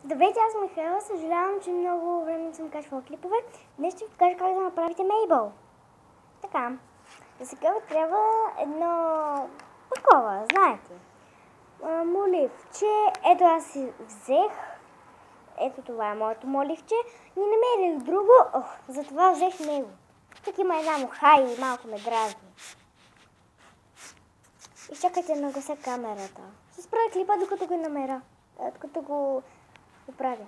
Здравейте, аз съм Михайла. Съжалявам, че много време не съм качвала клипове. Днес ще ви покажа как да направите Мейбъл. Така, за сега ви трябва едно такова, знаете. Моливче. Ето аз си взех. Ето това е моето моливче. Не намерих друго, затова взех него. Тук има една муха и малко ме дразни. Изчакайте, нагася камерата. Ще спра клипа, докато го намеря. Докато го правя.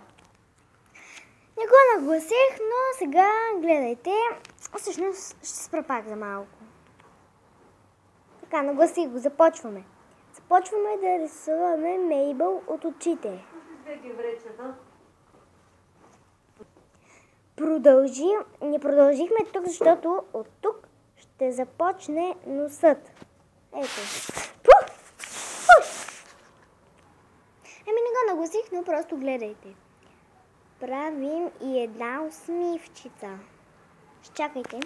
Не го нагласих, но сега гледайте. Всъщност ще спра пак за малко. Така, нагласих го. Започваме. Започваме да рисуваме Мейбъл от очите. Не продължихме тук, защото от тук ще започне носът. Ето. Не го нагласих, но просто гледайте. Правим и една усмивчица. Чакайте.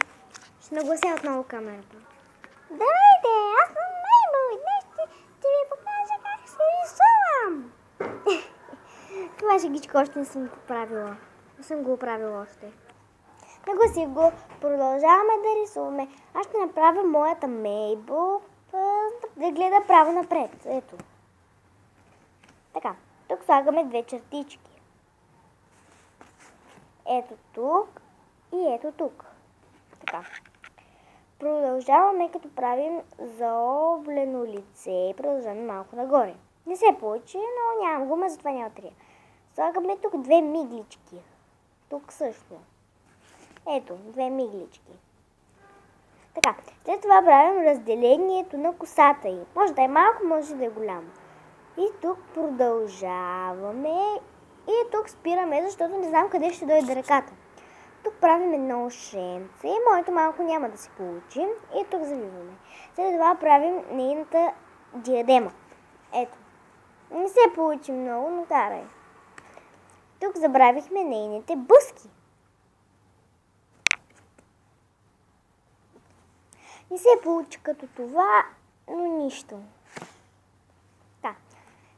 Ще наглася отново камерата. Здравейте, аз съм Мейбъл и днес ще ви покажа как се рисувам. Това шегичко още не съм го правила. Не съм го оправила още. Нагласих го. Продължаваме да рисуваме. Аз ще направя моята Мейбъл да гледа право напред. Ето. Така. Тук слагаме две чертички. Ето тук и ето тук. Така. Продължаваме като правим заоблено лице и продължаваме малко нагоре. Не се получи, но нямам гума, затова няма трия. Слагаме тук две миглички. Тук също. Ето, две миглички. Така. След това правим разделението на косата й. Може да е малко, може да е голямо. И тук продължаваме. И тук спираме, защото не знам къде ще дойде ръката. Тук правим едно ушенце. Моето малко няма да се получи. И тук завиваме. След това правим нейната диадема. Ето. Не се получи много, но карай. Тук забравихме нейните бъски. Не се получи като това, но нищо. Така.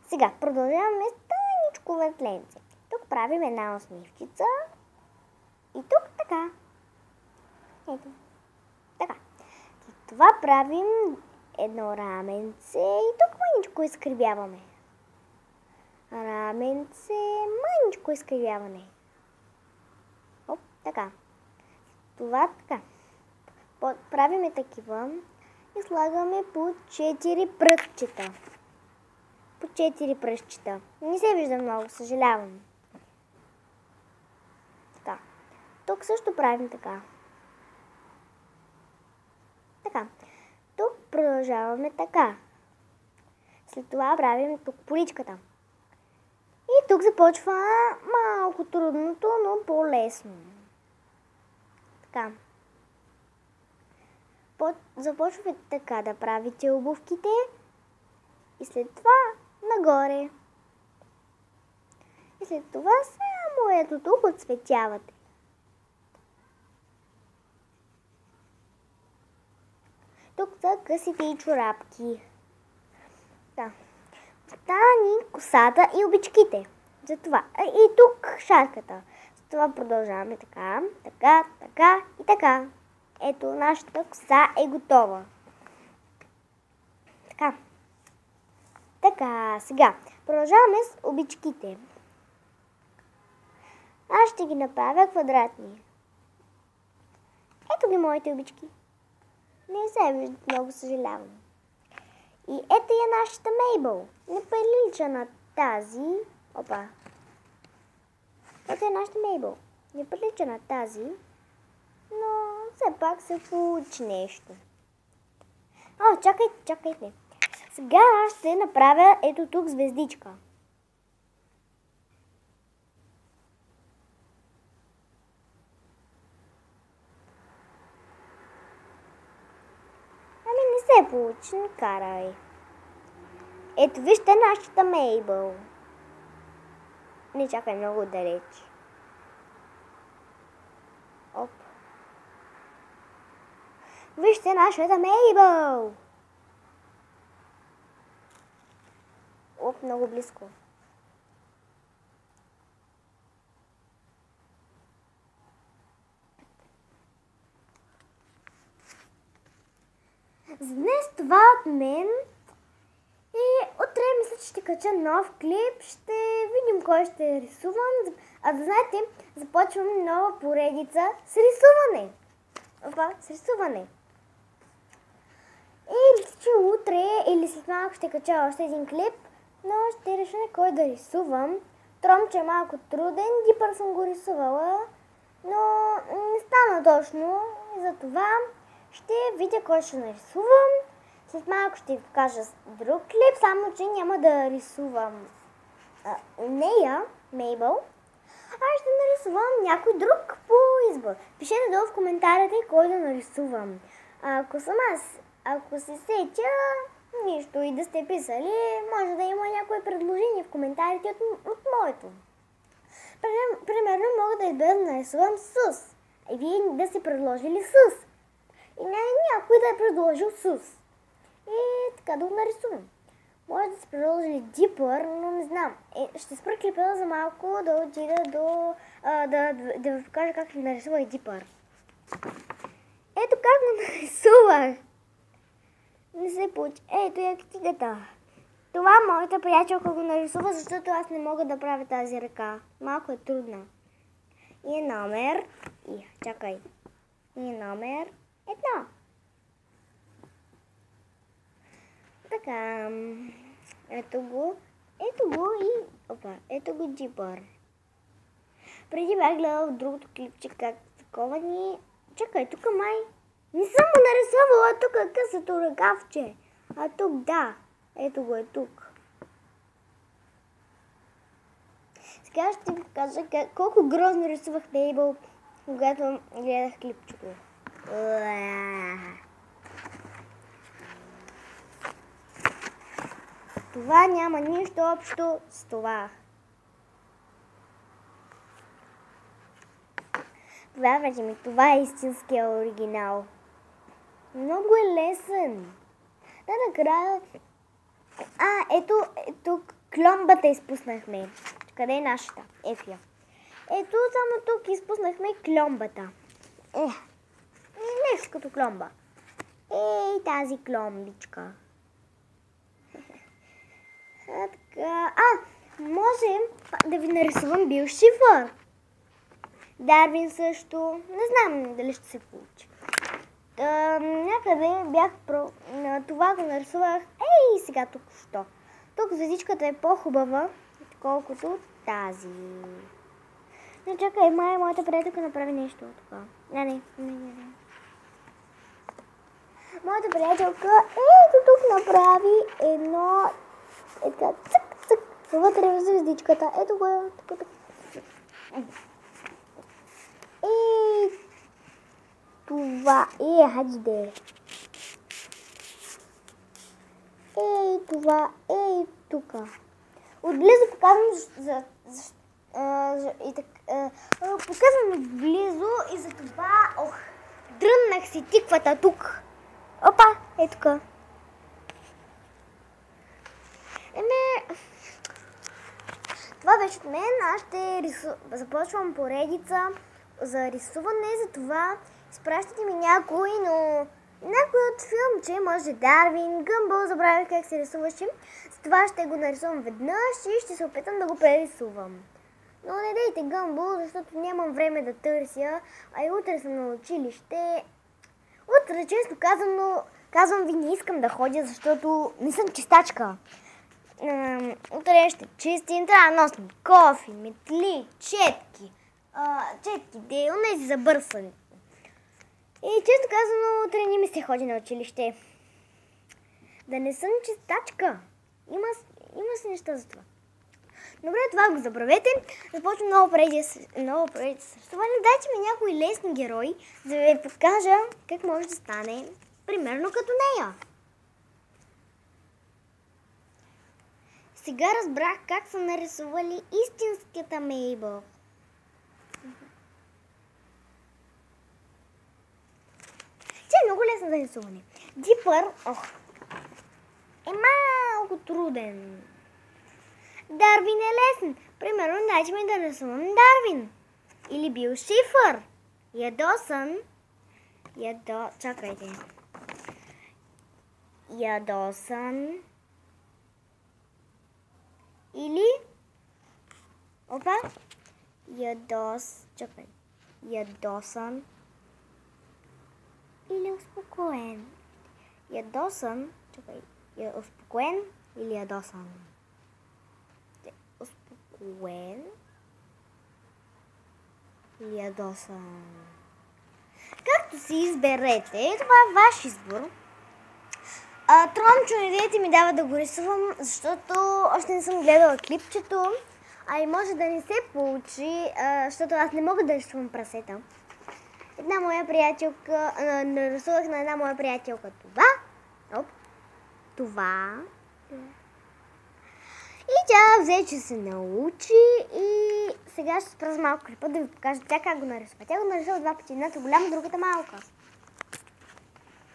Сега продължаваме с тъничко ветленце. Тук правим една усмивчица. И тук така. Ето. Така. След това правим едно раменце и тук мъничко изкривяваме. Раменце, мъничко изкривяване. Оп, така. Това така. Правиме такива и слагаме по 4 пръстчета. По 4 пръстчета. Не се вижда много, съжалявам. Така. Тук също правим така. Така. Тук продължаваме така. След това правим тук поличката. И тук започва малко трудното, но по-лесно. Така. Започвате така да правите обувките и след това нагоре. И след това само ето тук отцветявате. Тук са късите и чорапки. Да. Остани косата и обичките. Затова. И тук шарката. С това продължаваме така, така, така и така. Ето, нашата коса е готова. Така. Така, сега. Продължаваме с обичките. Аз ще ги направя квадратни. Ето ги моите обички. Не се виждат, много съжалявам. И ето е нашата Мейбъл. Не прилича на тази. Опа. Ето е нашата Мейбъл. Не прилича на тази. Но все пак се получи нещо. Чакайте. Сега аз ще направя ето тук звездичка. Не се получи, не карай. Ето вижте нашата Мейбъл. Не чакай много далеч. Оп. Вижте нашата Мейбъл. Оп, много близко. За днес това от мен. И утре мисля, че ще кача нов клип. Ще видим кой ще рисувам. А да знаете, започвам нова поредица с рисуване. С рисуване. И мисля, че утре или след малко ще кача още един клип, но ще реша кой да рисувам. Тром, че е малко труден. Дипър съм го рисувала, но не стана точно. И затова ще видя кой ще нарисувам. След малко ще ви покажа друг клип, само че няма да рисувам нея, Мейбъл, а ще нарисувам някой друг по избор. Пишете долу в коментарите кой да нарисувам. Ако съм аз, ако се сетя, нищо и да сте писали, може да има някое предложение в коментарите от моето. Примерно мога да избера да нарисувам СУС. И вие да сте предложили СУС. И някой да е предложил СУС. И така да го нарисувам. Може да се предложили Дипър, но не знам. Ще спра клипа за малко да отида да ви покажа как нарисувах Дипър. Ето как го нарисувах. Не се получи. Ето я книгата. Това моята приятелка го нарисува, защото аз не мога да правя тази ръка. Малко е трудна. И е номер... чакай. И е номер 1. Така. Ето го и... ето го Дипър. Преди бях гледала в другото клипче как такова ни... Чакай, тук май... Не съм го нарисувала, тук е късато ръкавче. А тук да. Ето го е тук. Сега ще ви кажа колко грозно рисувах Мейбъл, когато гледах клипчето. Това няма нищо общо с това. Вярвайте ми, това е истинския оригинал. Много е лесен. Да, накрая... ето кломбата изпуснахме. Къде е нашата? Ето я. Ето само тук изпуснахме кломбата. Нещо като кломба. Ей, тази кломбичка. Така. Може да ви нарисувам Бил Шифър. Дарвин също. Не знам дали ще се получи. Някъде бях това го нарисувах. Сега тук що? Тук звездичката е по-хубава, отколкото тази. Но чакай, моята приятелка направи нещо тук. Не. Моята приятелка тук направи едно цък. Вътре в звездичката. Ето го е тук. Това хайде. Това тук. Отблизо показвам показвам отблизо и за това дръннах си тиквата тук. Опа, тук. Това беше от мен. Аз ще започвам поредица за рисуване, за това изпращате ми някой от филмче, може Дарвин, Гъмбъл, забравях как се рисуваше. За това ще го нарисувам веднъж и ще се опитам да го прерисувам. Но не дейте Гъмбъл, защото нямам време да търся, а и утре съм на училище. Утре, често казвам ви, не искам да ходя, защото не съм чистачка. Утре ще чистим, трябва да носим кофи, метли, четки. Онези за бърсане. И често казано, утре не ми се ходи на училище. Да не съм чистачка. Има си неща за това. Добре, това го забравете. Започвам много преди с рисуване. Дайте ми някой лесни герои, за да ви покажа как може да стане примерно като нея. Сега разбрах как са нарисували истинската Мейбъл. Тя е много лесна за рисуване. Дипър е малко труден. Дарвин е лесен. Примерно, дайте ми да рисувам Дарвин. Или Бил Шифър. Ядосан. Чакайте. ядосан. Или опа, ядосан. Или успокоен. Ядосан, успокоен или ядосан. Успокоен или ядосан. Както си изберете, това е ваш избор. Тромчо, идеята ми дава да го рисувам, защото още не съм гледала клипчето, а и може да не се получи, защото аз не мога да рисувам прасета. Една моя приятелка, нарисувах на една моя приятелка това. Това. И тя взе, че се научи и сега ще спра с малко клипа да ви покажа тя как го нарисува. Тя го нарисува два пъти, едната голяма, другата малка.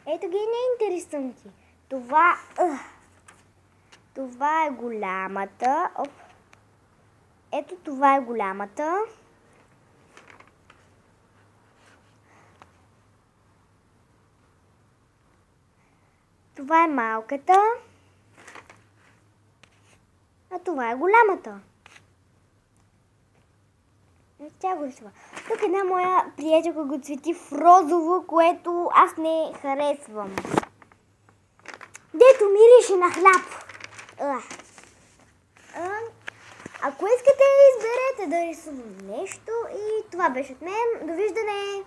Ето ги неинтересанти. Това е голямата. Ето това е голямата. Това е малката. А това е голямата. Тя го рисува. Тук една моя приятелка го цвети в розово, което аз не харесвам. Дето мирише на хляб. Ако искате, изберете да рисувам нещо и това беше от мен. Довиждане!